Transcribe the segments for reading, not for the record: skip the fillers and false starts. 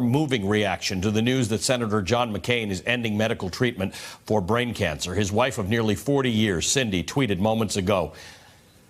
Moving reaction to the news that Senator John McCain is ending medical treatment for brain cancer. His wife of nearly 40 years, Cindy, tweeted moments ago,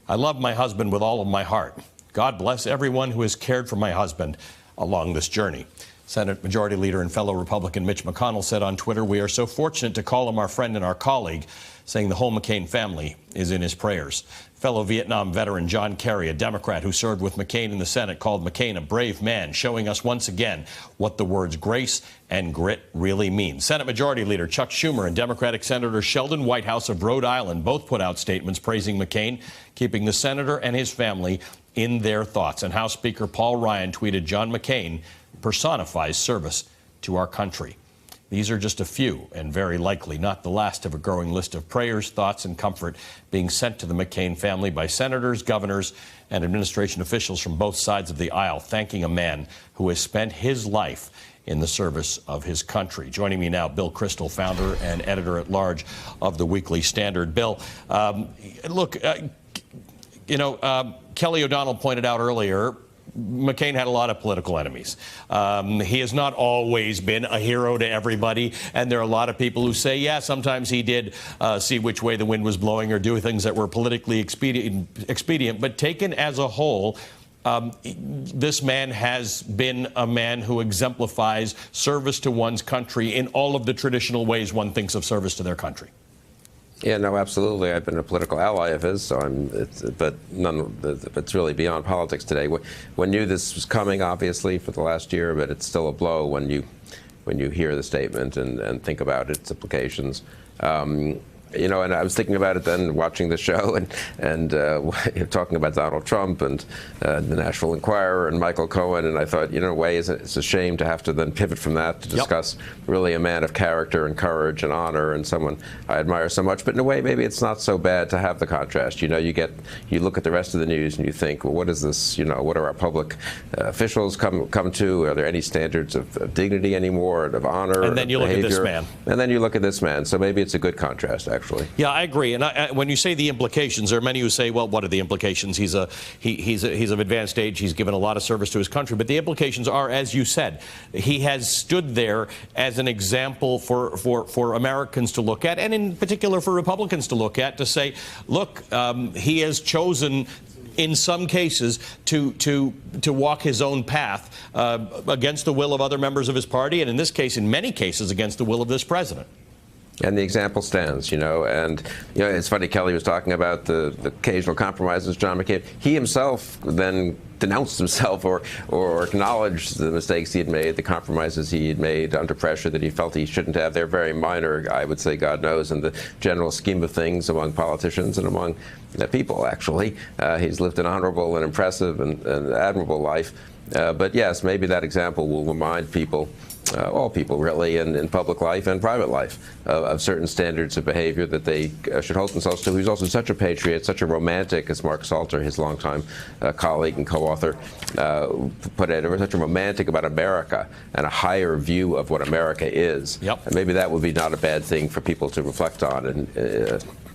"I love my husband with all of my heart. God bless everyone who has cared for my husband along this journey." Senate Majority Leader and fellow Republican Mitch McConnell said on Twitter, "We are so fortunate to call him our friend and our colleague," saying the whole McCain family is in his prayers. Fellow Vietnam veteran John Kerry, a Democrat who served with McCain in the Senate, called McCain a brave man, showing us once again what the words grace and grit really mean. Senate Majority Leader Chuck Schumer and Democratic Senator Sheldon Whitehouse of Rhode Island both put out statements praising McCain, keeping the senator and his family in their thoughts. And House Speaker Paul Ryan tweeted, "John McCain personifies service to our country." These are just a few, and very likely not the last of a growing list of prayers, thoughts, and comfort being sent to the McCain family by senators, governors, and administration officials from both sides of the aisle, thanking a man who has spent his life in the service of his country. Joining me now, Bill Kristol, founder and editor-at-large of the Weekly Standard. Bill, Kelly O'Donnell pointed out earlier, McCain had a lot of political enemies. He has not always been a hero to everybody, and there are a lot of people who say, yeah, sometimes he did see which way the wind was blowing or do things that were politically expedient. But taken as a whole, this man has been a man who exemplifies service to one's country in all of the traditional ways one thinks of service to their country. Yeah, no, absolutely. I've been a political ally of his, so but it's really beyond politics today. We knew this was coming, obviously, for the last year, but it's still a blow when you hear the statement and think about its implications. And I was thinking about it then, watching the show, and talking about Donald Trump and the National Enquirer and Michael Cohen, and I thought, in a way, it's a shame to have to then pivot from that to discuss really a man of character and courage and honor and someone I admire so much. But in a way, maybe it's not so bad to have the contrast. You look at the rest of the news and you think, well, what is this? What are our public officials come to? Are there any standards of dignity anymore, and of honor? And then you look at this man. And then you look at this man. So maybe it's a good contrast, actually. Yeah, I agree. And when you say the implications, there are many who say, well, what are the implications? He's of advanced age. He's given a lot of service to his country. But the implications are, as you said, he has stood there as an example for Americans to look at, and in particular for Republicans to look at, to say, look, he has chosen in some cases to walk his own path against the will of other members of his party, and in this case, in many cases, against the will of this president. And the example stands, and it's funny, Kelly was talking about the occasional compromises John McCain. He himself then denounced himself or acknowledged the mistakes he had made, the compromises he had made under pressure that he felt he shouldn't have. They're very minor, I would say, God knows, in the general scheme of things among politicians and among the people, actually. He's lived an honorable and impressive and admirable life. But yes, maybe that example will remind people, all people really, in public life and private life, of certain standards of behavior that they should hold themselves to. He's also such a patriot, such a romantic, as Mark Salter, his longtime colleague and co-author, put it, such a romantic about America and a higher view of what America is. Yep. And maybe that would be not a bad thing for people to reflect on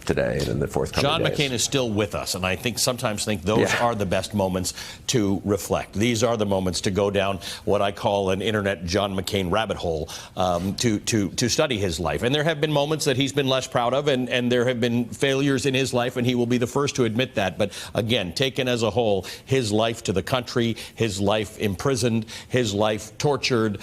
today and in the forthcoming John days. McCain is still with us, and I sometimes think those are the best moments to reflect. These are the moments to go down what I call an internet John McCain rabbit hole, to study his life. And there have been moments that he's been less proud of, and there have been failures in his life, and he will be the first to admit that. But again, taken as a whole, his life to the country, his life imprisoned, his life tortured,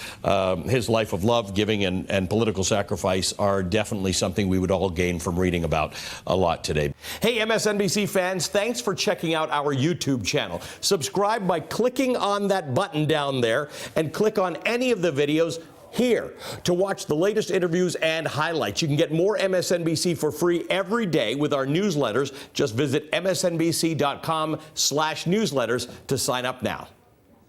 his life of love, giving, and political sacrifice are definitely something we would all gain from reading about a lot today. Hey, MSNBC fans, thanks for checking out our YouTube channel. Subscribe by clicking on that button down there and click on any of the videos here to watch the latest interviews and highlights. You can get more MSNBC for free every day with our newsletters. Just visit msnbc.com/newsletters to sign up now.